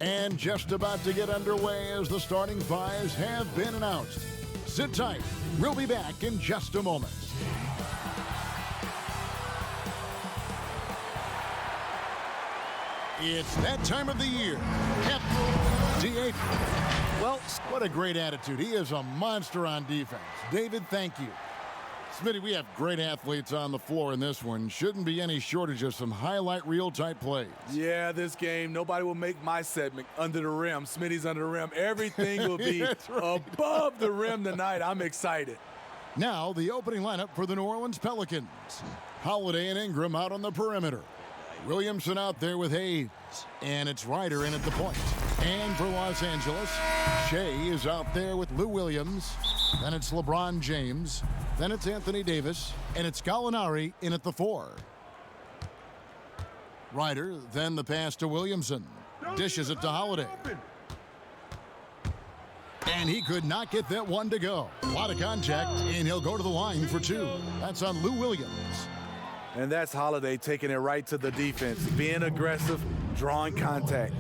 And just about to get underway as the starting fives have been announced. Sit tight. We'll be back in just a moment. It's that time of the year. Yep. D8. Well, what a great attitude. He is a monster on defense. David, thank you. Smitty, we have great athletes on the floor in this one. Shouldn't be any shortage of some highlight reel type plays. Yeah, this game, nobody will make my segment under the rim. Smitty's under the rim. Everything will be right. Above the rim tonight. I'm excited. Now, the opening lineup for the New Orleans Pelicans. Holiday and Ingram out on the perimeter. Williamson out there with Hayes. And it's Ryder in at the point. And for Los Angeles, Shea is out there with Lou Williams. Then it's LeBron James. Then it's Anthony Davis. And it's Gallinari in at the 4. Ryder, then the pass to Williamson. Dishes it to Holiday. And he could not get that one to go. A lot of contact, and he'll go to the line for 2. That's on Lou Williams. And that's Holiday taking it right to the defense. Being aggressive, drawing contact.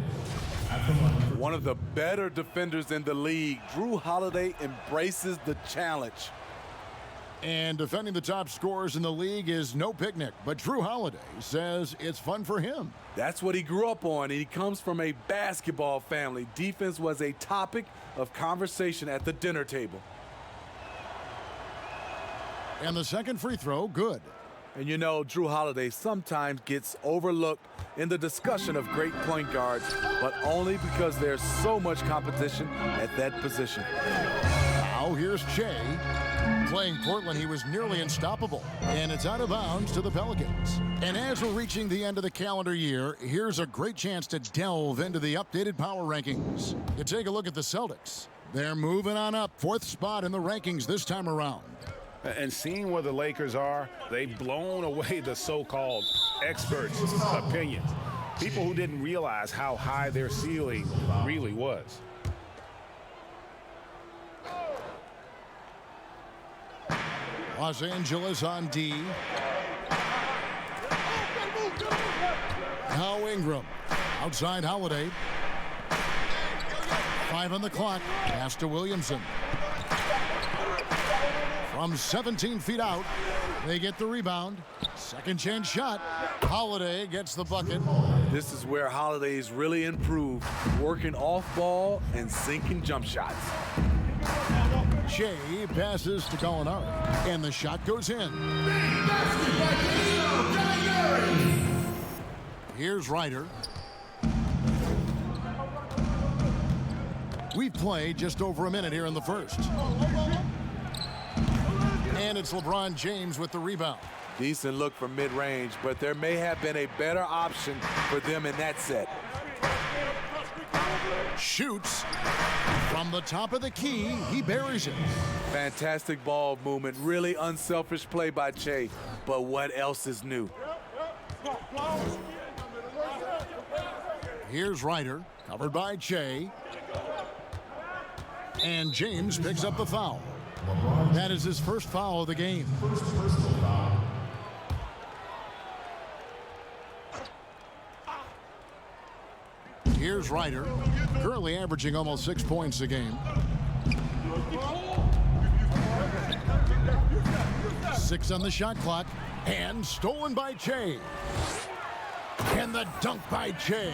One of the better defenders in the league. Jrue Holiday embraces the challenge. And defending the top scorers in the league is no picnic, but Jrue Holiday says it's fun for him. That's what he grew up on, and he comes from a basketball family. Defense was a topic of conversation at the dinner table. And the second free throw, good. And you know, Jrue Holiday sometimes gets overlooked in the discussion of great point guards, but only because there's so much competition at that position. Now here's Shea. Playing Portland, he was nearly unstoppable. And it's out of bounds to the Pelicans. And as we're reaching the end of the calendar year, here's a great chance to delve into the updated power rankings. You take a look at the Celtics. They're moving on up, 4th spot in the rankings this time around. And seeing where the Lakers are, they've blown away the so-called experts' opinions. People who didn't realize how high their ceiling really was. Los Angeles on D. Now Ingram. Outside Holiday. 5 on the clock. Pass to Williamson. From 17 feet out, they get the rebound. Second chance shot. Holiday gets the bucket. This is where Holiday's really improved, working off ball and sinking jump shots. Shea passes to Gallinari, and the shot goes in. Here's Ryder. We've played just over a minute here in the first. And it's LeBron James with the rebound. Decent look from mid-range, but there may have been a better option for them in that set. Shoots from the top of the key. He buries it. Fantastic ball movement. Really unselfish play by Shea. But what else is new? Here's Ryder, covered by Shea. And James picks up the foul. That is his first foul of the game. Here's Ryder, currently averaging almost 6 points a game. 6 on the shot clock, and stolen by Shea. And the dunk by Shea.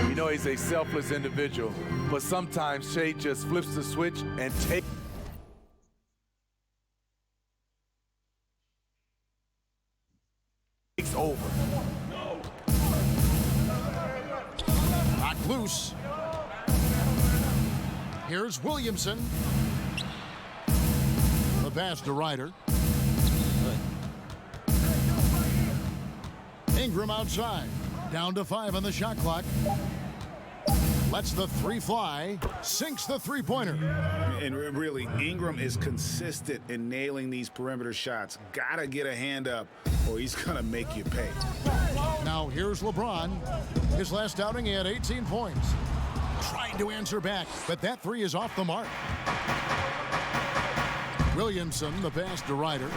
You know he's a selfless individual, but sometimes Shea just flips the switch and takes over. Knocked loose. Here's Williamson. The pass to Ryder. Ingram outside. Down to 5 on the shot clock. Lets the 3 fly. Sinks the three-pointer. And really, Ingram is consistent in nailing these perimeter shots. Gotta get a hand up or he's gonna make you pay. Now here's LeBron. His last outing, he had 18 points. Trying to answer back, but that 3 is off the mark. Williamson, the pass to Ryder.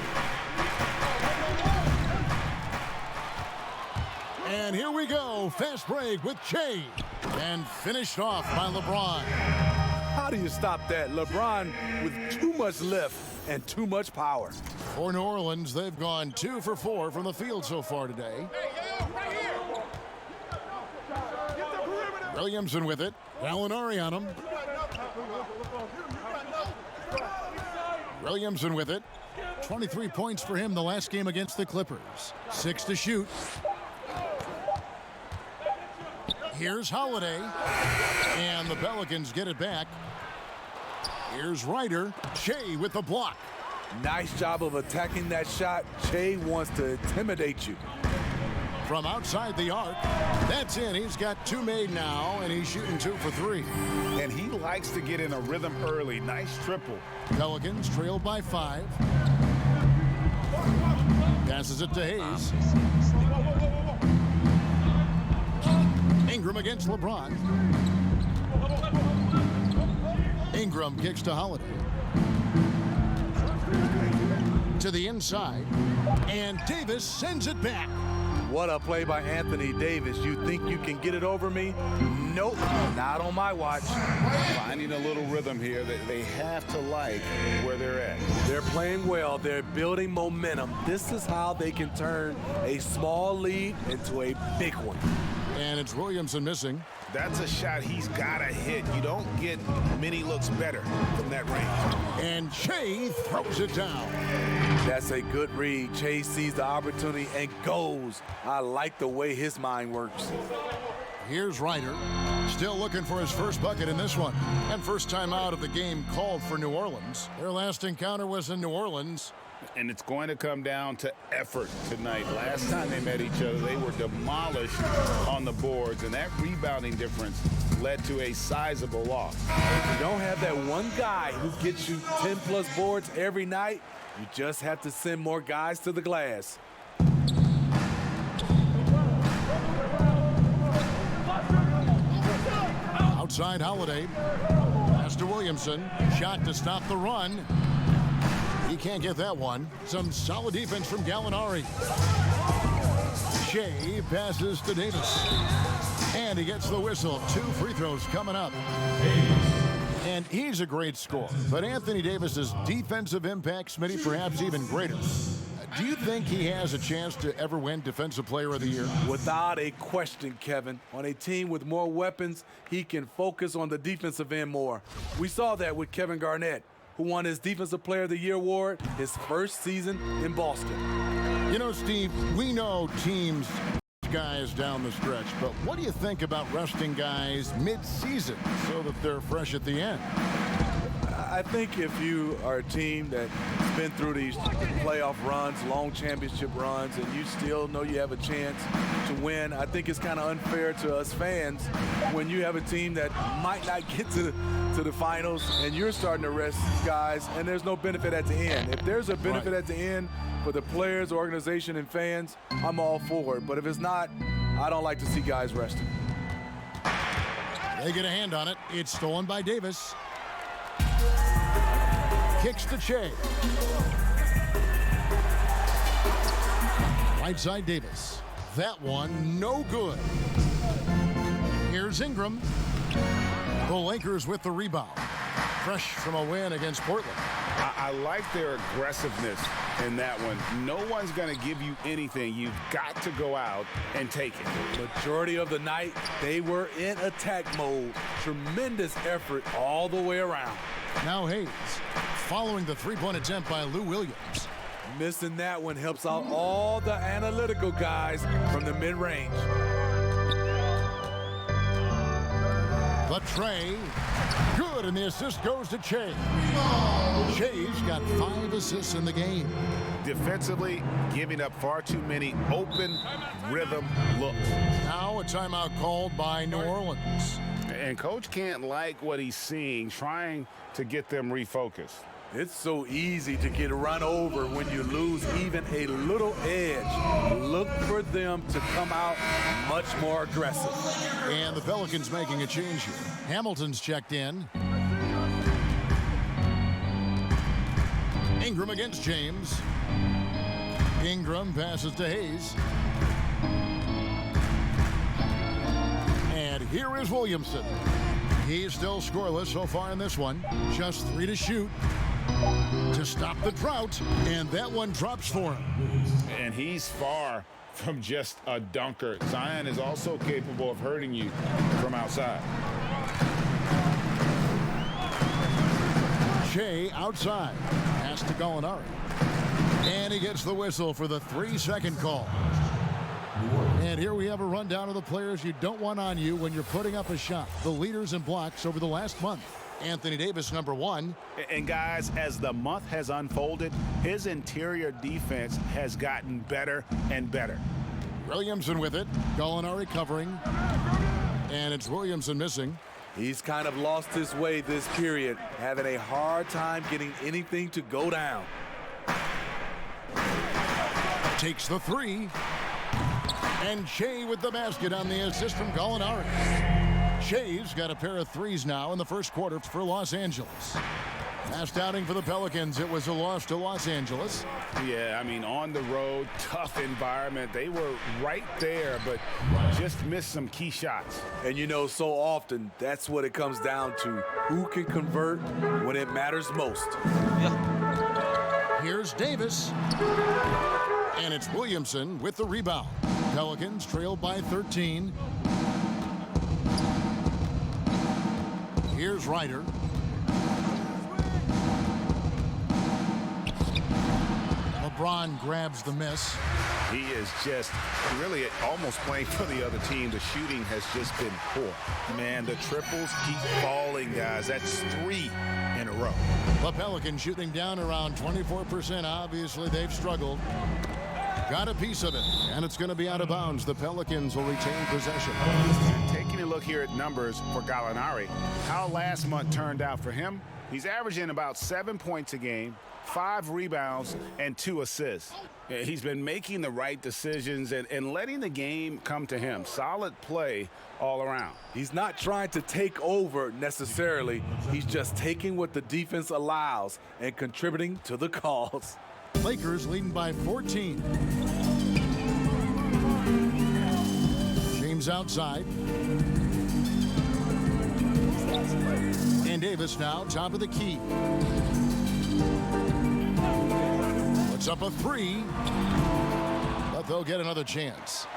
And here we go. Fast break with Shea. And finished off by LeBron. How do you stop that? LeBron with too much lift and too much power. For New Orleans, they've gone 2 for 4 from the field so far today. Williamson with it. Gallinari on him. Williamson with it. 23 points for him the last game against the Clippers. 6 to shoot. Here's Holiday. And the Pelicans get it back. Here's Ryder. Shea with the block. Nice job of attacking that shot. Shea wants to intimidate you. From outside the arc. That's in. He's got 2 made now, and he's shooting 2 for 3. And he likes to get in a rhythm early. Nice triple. Pelicans trailed by 5. Passes it to Hayes. Ingram against LeBron. Ingram kicks to Holiday. To the inside. And Davis sends it back. What a play by Anthony Davis. You think you can get it over me? Nope, not on my watch. Finding a little rhythm here that they have to like where they're at. They're playing well. They're building momentum. This is how they can turn a small lead into a big one. And it's Williamson missing. That's a shot he's got to hit. You don't get many looks better from that range. And Shea throws it down. That's a good read. Chase sees the opportunity and goes. I like the way his mind works. Here's Ryder. Still looking for his first bucket in this one. And first time out of the game called for New Orleans. Their last encounter was in New Orleans. And it's going to come down to effort tonight. Last time they met each other, they were demolished on the boards, and that rebounding difference led to a sizable loss. If you don't have that one guy who gets you 10-plus boards every night, you just have to send more guys to the glass. Outside Holiday. Pass to Williamson. Shot to stop the run. He can't get that one. Some solid defense from Gallinari. Shea passes to Davis. And he gets the whistle. 2 free throws coming up. And he's a great scorer. But Anthony Davis's defensive impact, Smitty, perhaps even greater. Do you think he has a chance to ever win Defensive Player of the Year? Without a question, Kevin. On a team with more weapons, he can focus on the defensive end more. We saw that with Kevin Garnett, who won his Defensive Player of the Year award his first season in Boston. You know, Steve, we know teams guys down the stretch, but what do you think about resting guys mid-season so that they're fresh at the end? I think if you are a team that's been through these playoff runs, long championship runs, and you still know you have a chance to win, I think it's kind of unfair to us fans when you have a team that might not get to the finals and you're starting to rest guys and there's no benefit at the end. If there's a benefit at the end for the players, organization, and fans, I'm all for it. But if it's not, I don't like to see guys resting. They get a hand on it. It's stolen by Davis. Kicks to Shea. Right side Davis. That one no good. Here's Ingram. The Lakers with the rebound. Fresh from a win against Portland. I like their aggressiveness in that one. No one's going to give you anything. You've got to go out and take it. Majority of the night, they were in attack mode. Tremendous effort all the way around. Now Hayes, following the three-point attempt by Lou Williams. Missing that one helps out all the analytical guys from the mid-range. The tray, good, and the assist goes to Shea. Shea's got 5 assists in the game. Defensively, giving up far too many open rhythm looks. Now a timeout called by New Orleans. And Coach can't like what he's seeing, trying to get them refocused. It's so easy to get run over when you lose even a little edge. Look for them to come out much more aggressive. And the Pelicans making a change here. Hamilton's checked in. Ingram against James. Ingram passes to Hayes. And here is Williamson. He's still scoreless so far in this one. Just 3 to shoot to stop the drought, and that one drops for him. And he's far from just a dunker. Zion is also capable of hurting you from outside. Shea outside. Pass to Gallinari. And he gets the whistle for the 3-second call. And here we have a rundown of the players you don't want on you when you're putting up a shot. The leaders in blocks over the last month. Anthony Davis, number 1. And guys, as the month has unfolded, his interior defense has gotten better and better. Williamson with it. Gallinari covering. And it's Williamson missing. He's kind of lost his way this period, having a hard time getting anything to go down. Takes the 3. And Shea with the basket on the assist from Gallinari. Shea's got a pair of 3s now in the first quarter for Los Angeles. Last outing for the Pelicans, it was a loss to Los Angeles. Yeah, I mean, on the road, tough environment. They were right there, but just missed some key shots. And you know, so often, that's what it comes down to. Who can convert when it matters most? Here's Davis. And it's Williamson with the rebound. Pelicans trailed by 13. Here's Ryder. LeBron grabs the miss. He is just really almost playing for the other team. The shooting has just been poor. Man, the triples keep falling, guys. That's 3 in a row. The Pelicans shooting down around 24%. Obviously, they've struggled. Got a piece of it, and it's going to be out of bounds. The Pelicans will retain possession. Taking a look here at numbers for Gallinari, how last month turned out for him. He's averaging about 7 points a game, 5 rebounds, and 2 assists. He's been making the right decisions and letting the game come to him. Solid play all around. He's not trying to take over necessarily. He's just taking what the defense allows and contributing to the cause. Lakers leading by 14. James outside. And Davis now top of the key. Puts up a 3. But they'll get another chance.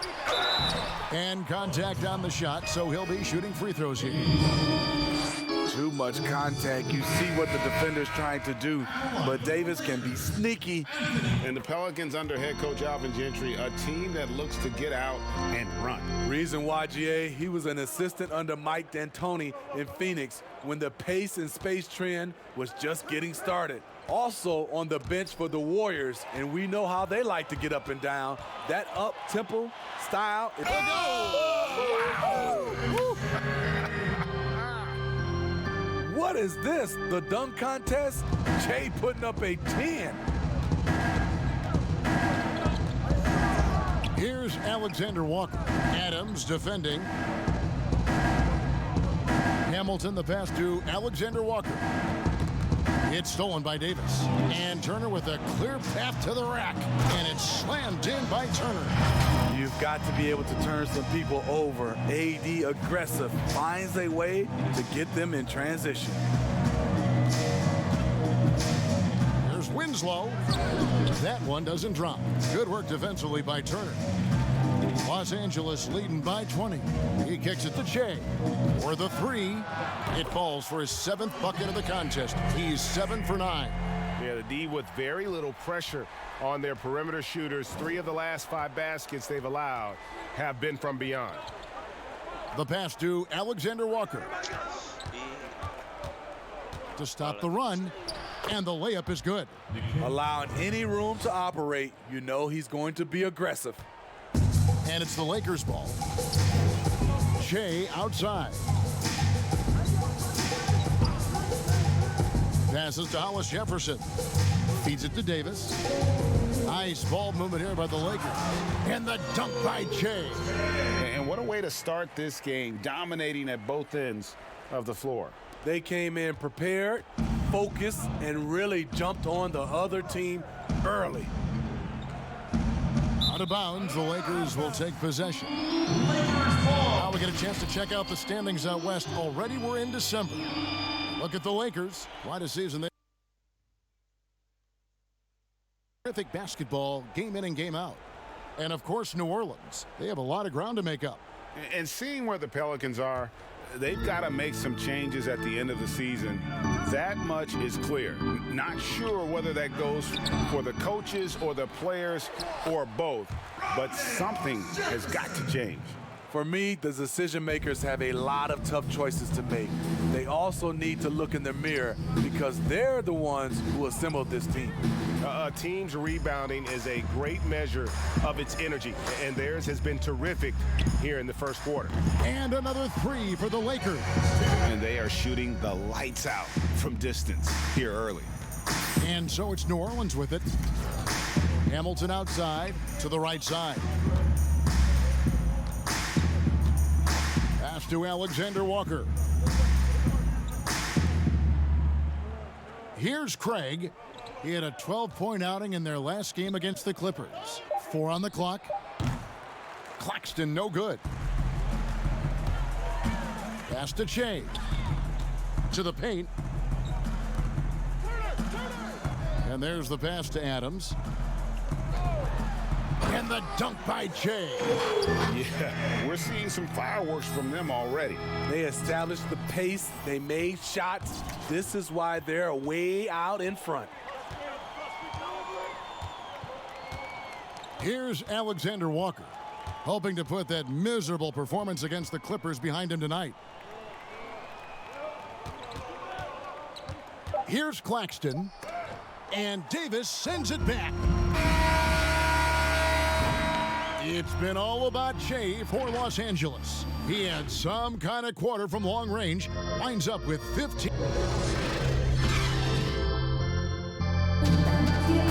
And contact on the shot, so he'll be shooting free throws here. Too much contact. You see what the defender's trying to do, but Davis can be sneaky. And the Pelicans under head coach Alvin Gentry, a team that looks to get out and run. Reason why, GA, he was an assistant under Mike D'Antoni in Phoenix when the pace and space trend was just getting started. Also on the bench for the Warriors, and we know how they like to get up and down. That up-tempo style. What is this? The dunk contest? Jay putting up a 10. Here's Alexander Walker. Adams defending. Hamilton the pass to Alexander Walker. It's stolen by Davis. And Turner with a clear path to the rack. And it's slammed in by Turner. You've got to be able to turn some people over. AD aggressive, finds a way to get them in transition. There's Winslow. That one doesn't drop. Good work defensively by Turner. Los Angeles leading by 20. He kicks it to Shea for the 3. It falls for his 7th bucket of the contest. He's 7 for 9. Yeah, the D with very little pressure on their perimeter shooters. 3 of the last 5 baskets they've allowed have been from beyond. The pass to Alexander Walker to stop the run, and the layup is good. Allowing any room to operate, you know he's going to be aggressive. And it's the Lakers' ball. Shea outside. Passes to Hollis Jefferson. Feeds it to Davis. Nice ball movement here by the Lakers. And the dunk by Shea. And what a way to start this game, dominating at both ends of the floor. They came in prepared, focused, and really jumped on the other team early. Out of bounds, the Lakers will take possession. Now we get a chance to check out the standings out west. Already we're in December. Look at the Lakers. Quite a season they terrific basketball game in and game out. And of course New Orleans. They have a lot of ground to make up. And seeing where the Pelicans are, they've got to make some changes at the end of the season. That much is clear. Not sure whether that goes for the coaches or the players or both, but something has got to change. For me, the decision makers have a lot of tough choices to make. They also need to look in the mirror because they're the ones who assembled this team. A team's rebounding is a great measure of its energy, and theirs has been terrific here in the first quarter. And another three for the Lakers. And they are shooting the lights out from distance here early. And so it's New Orleans with it. Hamilton outside to the right side. Pass to Alexander Walker. Here's Craig. He had a 12-point outing in their last game against the Clippers. 4 on the clock. Claxton, no good. Pass to Shea. To the paint. And there's the pass to Adams. And the dunk by Shea. Yeah, we're seeing some fireworks from them already. They established the pace. They made shots. This is why they're way out in front. Here's Alexander Walker, hoping to put that miserable performance against the Clippers behind him tonight. Here's Claxton, and Davis sends it back. It's been all about Shea for Los Angeles. He had some kind of quarter from long range, winds up with 15.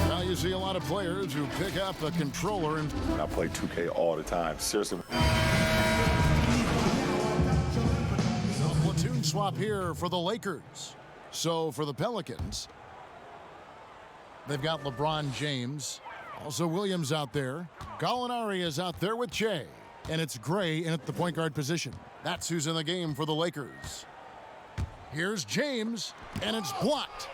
Now you see a lot of players who pick up the controller and I play 2K all the time. Seriously. a platoon swap here for the Lakers. So for the Pelicans, they've got LeBron James. Also Williams out there. Gallinari is out there with Shea. And it's Gray in at the point guard position. That's who's in the game for the Lakers. Here's James, and it's blocked.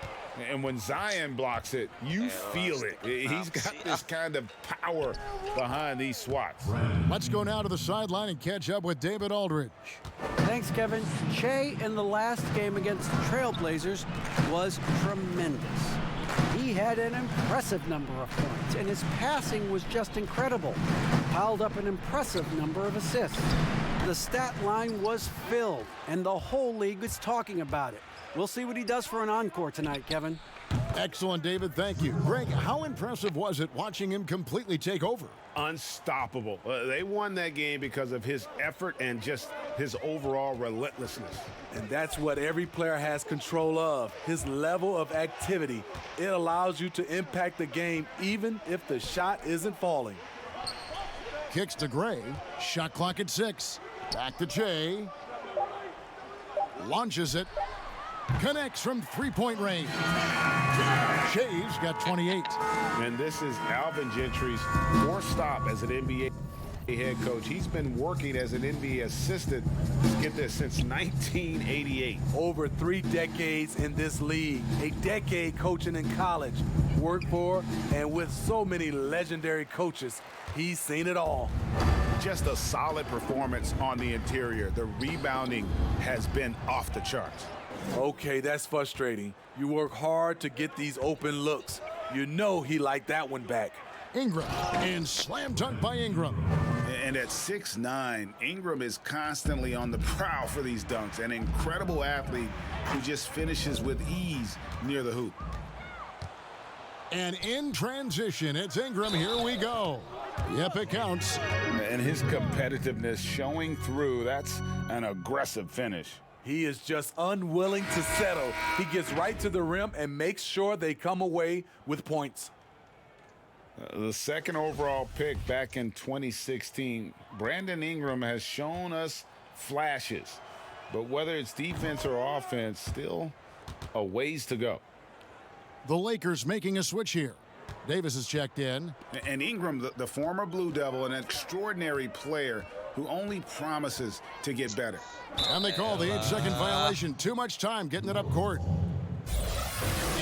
And when Zion blocks it, you feel it. He's got this kind of power behind these swats. Let's go now to the sideline and catch up with David Aldridge. Thanks, Kevin. Shea in the last game against the Trailblazers was tremendous. He had an impressive number of points, and his passing was just incredible. Piled up an impressive number of assists. The stat line was filled, and the whole league is talking about it. We'll see what he does for an encore tonight, Kevin. Excellent, David. Thank you. Greg, how impressive was it watching him completely take over? Unstoppable. They won that game because of his effort and just his overall relentlessness. And that's what every player has control of, his level of activity. It allows you to impact the game even if the shot isn't falling. Kicks to Gray. Shot clock at 6. Back to Shea. Launches it. Connects from three-point range. Shea's got 28. And this is Alvin Gentry's fourth stop as an NBA head coach. He's been working as an NBA assistant, get this, since 1988. Over 3 decades in this league, a decade coaching in college, worked for and with so many legendary coaches, he's seen it all. Just a solid performance on the interior. The rebounding has been off the charts. Okay, that's frustrating. You work hard to get these open looks. You know he liked that one back. Ingram, and slam dunk by Ingram. And at 6'9", Ingram is constantly on the prowl for these dunks. An incredible athlete who just finishes with ease near the hoop. And in transition, it's Ingram. Here we go. Yep, it counts. And his competitiveness showing through. That's an aggressive finish. He is just unwilling to settle. He gets right to the rim and makes sure they come away with points. The second overall pick back in 2016, Brandon Ingram has shown us flashes. But whether it's defense or offense, still a ways to go. The Lakers making a switch here. Davis is checked in. And Ingram, the former Blue Devil, an extraordinary player, who only promises to get better. And they call the 8-second violation. Too much time getting it up court.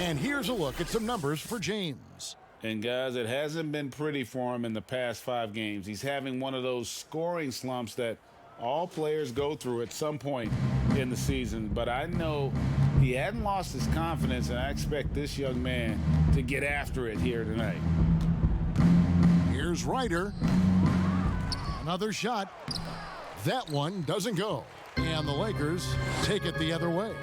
And here's a look at some numbers for James. And guys, it hasn't been pretty for him in the past 5 games. He's having one of those scoring slumps that all players go through at some point in the season. But I know he hadn't lost his confidence, and I expect this young man to get after it here tonight. Here's Ryder. Another shot. That one doesn't go. And the Lakers take it the other way.